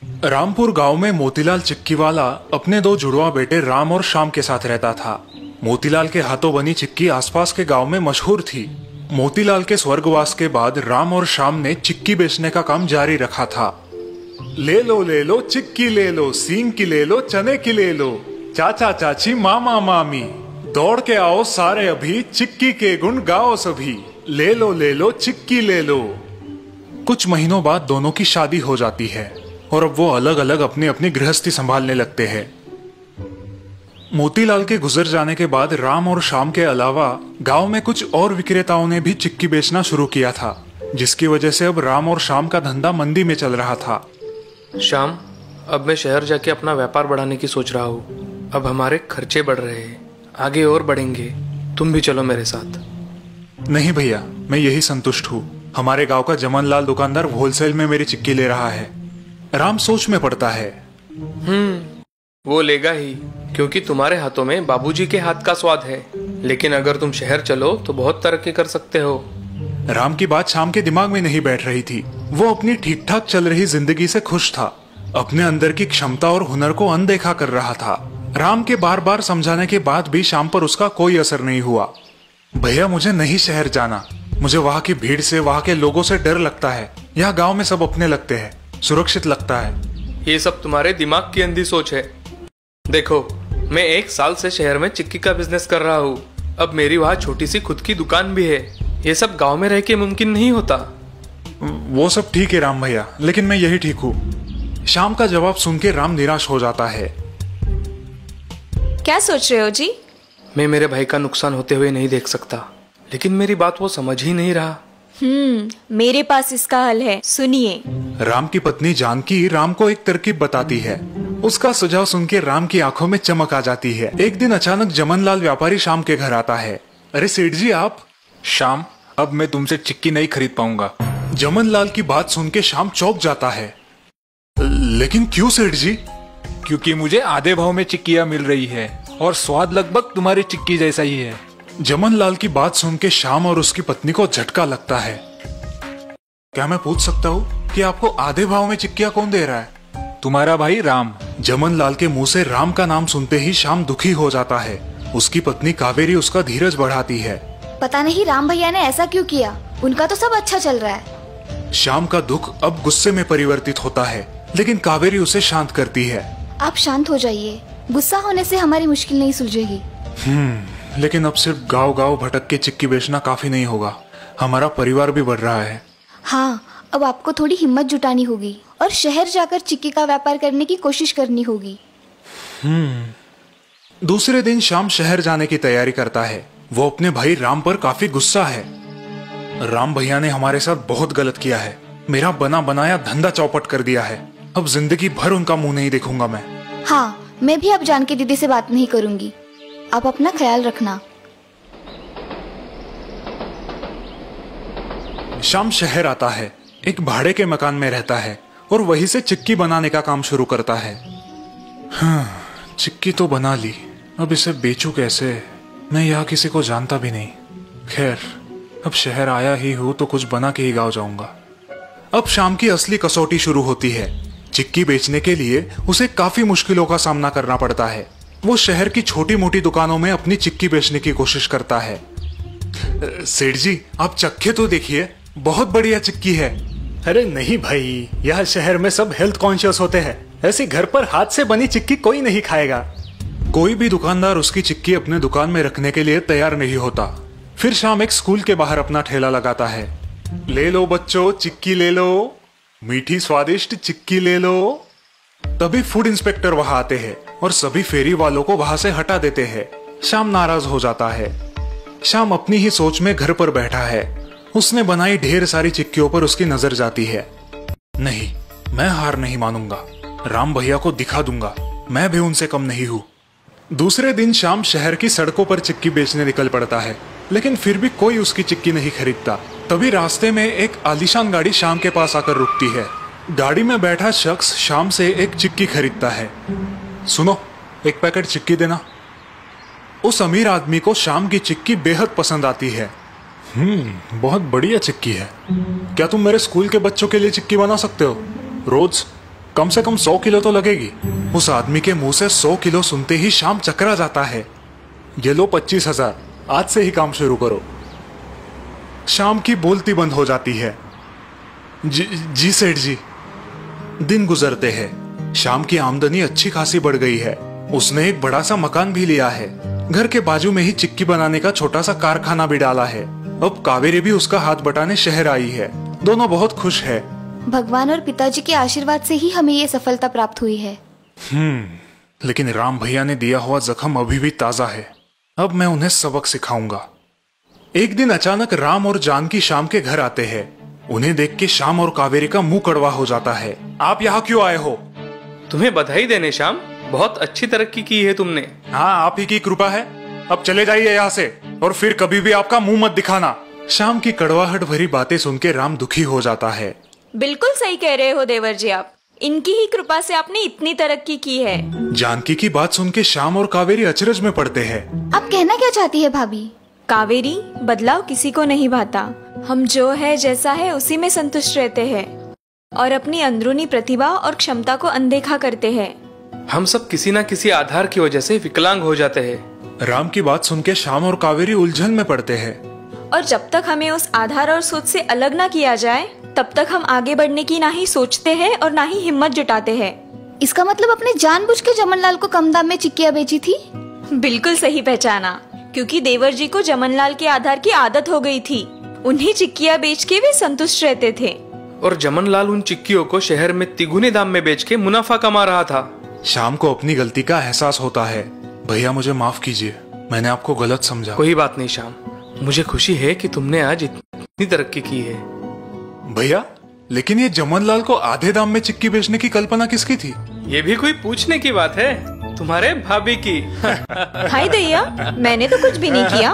रामपुर गांव में मोतीलाल चिक्की वाला अपने दो जुड़वा बेटे राम और श्याम के साथ रहता था। मोतीलाल के हाथों बनी चिक्की आसपास के गांव में मशहूर थी। मोतीलाल के स्वर्गवास के बाद राम और श्याम ने चिक्की बेचने का काम जारी रखा था। ले लो चिक्की ले लो, सींग की ले लो, चने की ले लो, चाचा चाची मामा मामी, दौड़ के आओ सारे अभी, चिक्की के गुण गाओ सभी, ले लो चिक्की ले लो। कुछ महीनों बाद दोनों की शादी हो जाती है और अब वो अलग अलग अपनी अपनी गृहस्थी संभालने लगते हैं। मोतीलाल के गुजर जाने के बाद राम और श्याम के अलावा गांव में कुछ और विक्रेताओं ने भी चिक्की बेचना शुरू किया था, जिसकी वजह से अब राम और श्याम का धंधा मंदी में चल रहा था। श्याम, अब मैं शहर जाके अपना व्यापार बढ़ाने की सोच रहा हूँ। अब हमारे खर्चे बढ़ रहे हैं, आगे और बढ़ेंगे। तुम भी चलो मेरे साथ। नहीं भैया, मैं यही संतुष्ट हूँ। हमारे गांव का जमनलाल दुकानदार होलसेल में मेरी चिक्की ले रहा है। राम सोच में पड़ता है। वो लेगा ही, क्योंकि तुम्हारे हाथों में बाबूजी के हाथ का स्वाद है। लेकिन अगर तुम शहर चलो तो बहुत तरक्की कर सकते हो। राम की बात श्याम के दिमाग में नहीं बैठ रही थी। वो अपनी ठीक ठाक चल रही जिंदगी से खुश था। अपने अंदर की क्षमता और हुनर को अनदेखा कर रहा था। राम के बार बार समझाने के बाद भी श्याम पर उसका कोई असर नहीं हुआ। भैया, मुझे नहीं शहर जाना। मुझे वहाँ की भीड़ से, वहाँ के लोगों से डर लगता है। यहाँ गांव में सब अपने लगते हैं, सुरक्षित लगता है। ये सब तुम्हारे दिमाग की अंधी सोच है। देखो, मैं 1 साल से शहर में चिक्की का बिजनेस कर रहा हूँ। अब मेरी वहाँ छोटी सी खुद की दुकान भी है। ये सब गांव में रह के मुमकिन नहीं होता। वो सब ठीक है राम भैया, लेकिन मैं यही ठीक हूँ। श्याम का जवाब सुन के राम निराश हो जाता है। क्या सोच रहे हो जी? मैं मेरे भाई का नुकसान होते हुए नहीं देख सकता, लेकिन मेरी बात वो समझ ही नहीं रहा। मेरे पास इसका हल है, सुनिए। राम की पत्नी जानकी राम को एक तरकीब बताती है। उसका सुझाव सुन के राम की आंखों में चमक आ जाती है। एक दिन अचानक जमनलाल व्यापारी श्याम के घर आता है। अरे सेठ जी आप? श्याम, अब मैं तुमसे चिक्की नहीं खरीद पाऊंगा। जमनलाल की बात सुन के श्याम चौंक जाता है। लेकिन क्यों सेठ जी? क्योंकि मुझे आधे भाव में चिक्कियाँ मिल रही है और स्वाद लगभग तुम्हारी चिक्की जैसा ही है। जमनलाल की बात सुन के श्याम और उसकी पत्नी को झटका लगता है। क्या मैं पूछ सकता हूँ कि आपको आधे भाव में चिक्कियाँ कौन दे रहा है? तुम्हारा भाई राम। जमनलाल के मुंह से राम का नाम सुनते ही श्याम दुखी हो जाता है। उसकी पत्नी कावेरी उसका धीरज बढ़ाती है। पता नहीं राम भैया ने ऐसा क्यों किया, उनका तो सब अच्छा चल रहा है। श्याम का दुख अब गुस्से में परिवर्तित होता है, लेकिन कावेरी उसे शांत करती है। आप शांत हो जाइए, गुस्सा होने से हमारी मुश्किल नहीं सुलझेगी। लेकिन अब सिर्फ गांव गांव भटक के चिक्की बेचना काफी नहीं होगा। हमारा परिवार भी बढ़ रहा है। हाँ, अब आपको थोड़ी हिम्मत जुटानी होगी और शहर जाकर चिक्की का व्यापार करने की कोशिश करनी होगी। दूसरे दिन श्याम शहर जाने की तैयारी करता है। वो अपने भाई राम पर काफी गुस्सा है। राम भैया ने हमारे साथ बहुत गलत किया है। मेरा बना बनाया धंधा चौपट कर दिया है। अब जिंदगी भर उनका मुंह नहीं देखूंगा मैं। हाँ, मैं भी अब जानकी दीदी से बात नहीं करूंगी। आप अपना ख्याल रखना। श्याम शहर आता है, एक भाड़े के मकान में रहता है और वहीं से चिक्की बनाने का काम शुरू करता है। चिक्की तो बना ली, अब इसे बेचूं कैसे? मैं यहाँ किसी को जानता भी नहीं। खैर, अब शहर आया ही हूँ तो कुछ बना के ही गाँव जाऊंगा। अब श्याम की असली कसौटी शुरू होती है। चिक्की बेचने के लिए उसे काफी मुश्किलों का सामना करना पड़ता है। वो शहर की छोटी मोटी दुकानों में अपनी चिक्की बेचने की कोशिश करता है। सेठ जी आप चखे तो देखिए, बहुत बढ़िया चिक्की है। अरे नहीं भाई, यह शहर में सब हेल्थ कॉन्शियस होते हैं। ऐसी घर पर हाथ से बनी चिक्की कोई नहीं खाएगा। कोई भी दुकानदार उसकी चिक्की अपने दुकान में रखने के लिए तैयार नहीं होता। फिर शाम एक स्कूल के बाहर अपना ठेला लगाता है। ले लो बच्चों, चिक्की ले लो, मीठी स्वादिष्ट चिक्की ले लो। तभी फूड इंस्पेक्टर वहां आते हैं और सभी फेरी वालों को वहां से हटा देते हैं। श्याम नाराज हो जाता है। श्याम अपनी ही सोच में घर पर बैठा है। उसने बनाई ढेर सारी चिक्कियों पर उसकी नजर जाती है। नहीं, मैं हार नहीं मानूंगा। राम भैया को दिखा दूंगा, मैं भी उनसे कम नहीं हूँ। दूसरे दिन श्याम शहर की सड़कों पर चिक्की बेचने निकल पड़ता है, लेकिन फिर भी कोई उसकी चिक्की नहीं खरीदता। तभी रास्ते में एक आलीशान गाड़ी श्याम के पास आकर रुकती है। गाड़ी में बैठा शख्स श्याम से एक चिक्की खरीदता है। सुनो, एक पैकेट चिक्की देना। उस अमीर आदमी को श्याम की चिक्की बेहद पसंद आती है। बहुत बढ़िया चिक्की है। क्या तुम मेरे स्कूल के बच्चों के लिए चिक्की बना सकते हो? रोज कम से कम 100 किलो तो लगेगी। उस आदमी के मुंह से 100 किलो सुनते ही श्याम चकरा जाता है। ये लो 25,000, आज से ही काम शुरू करो। श्याम की बोलती बंद हो जाती है। जी सेठ जी। दिन गुजरते हैं। श्याम की आमदनी अच्छी खासी बढ़ गई है। उसने एक बड़ा सा मकान भी लिया है। घर के बाजू में ही चिक्की बनाने का छोटा सा कारखाना भी डाला है। अब कावेरी भी उसका हाथ बटाने शहर आई है। दोनों बहुत खुश है। भगवान और पिताजी के आशीर्वाद से ही हमें ये सफलता प्राप्त हुई है। लेकिन राम भैया ने दिया हुआ जख्म अभी भी ताजा है। अब मैं उन्हें सबक सिखाऊंगा। एक दिन अचानक राम और जानकी श्याम के घर आते हैं। उन्हें देख के श्याम और कावेरी का मुंह कड़वा हो जाता है। आप यहाँ क्यों आए हो? तुम्हें बधाई देने श्याम, बहुत अच्छी तरक्की की है तुमने। हाँ, आप ही की कृपा है। अब चले जाइए यहाँ से और फिर कभी भी आपका मुंह मत दिखाना। श्याम की कड़वाहट भरी बातें सुन के राम दुखी हो जाता है। बिल्कुल सही कह रहे हो देवर जी आप। इनकी ही कृपा से आपने इतनी तरक्की की है। जानकी की बात सुन के श्याम और कावेरी अचरज में पड़ते हैं। आप कहना क्या चाहती है भाभी? कावेरी, बदलाव किसी को नहीं भाता। हम जो है जैसा है उसी में संतुष्ट रहते हैं और अपनी अंदरूनी प्रतिभा और क्षमता को अनदेखा करते हैं। हम सब किसी न किसी आधार की वजह से विकलांग हो जाते हैं। राम की बात सुन के श्याम और कावेरी उलझन में पड़ते हैं। और जब तक हमें उस आधार और सोच से अलग ना किया जाए, तब तक हम आगे बढ़ने की ना ही सोचते हैं और ना ही हिम्मत जुटाते हैं। इसका मतलब आपने जानबूझ के जमनलाल को कम दाम में चिक्कियाँ बेची थी? बिल्कुल सही पहचाना, क्योंकि देवर जी को जमनलाल के आधार की आदत हो गई थी। उन्हें चिक्कियाँ बेच के वे संतुष्ट रहते थे और जमनलाल उन चिक्कियों को शहर में तिगुने दाम में बेच के मुनाफा कमा रहा था। श्याम को अपनी गलती का एहसास होता है। भैया मुझे माफ कीजिए, मैंने आपको गलत समझा। कोई बात नहीं श्याम, मुझे खुशी है कि तुमने आज इतनी तरक्की की है। भैया, लेकिन ये जमनलाल को आधे दाम में चिक्की बेचने की कल्पना किसकी थी? ये भी कोई पूछने की बात है? तुम्हारे भाभी की। हाय दैया, मैंने तो कुछ भी नहीं किया।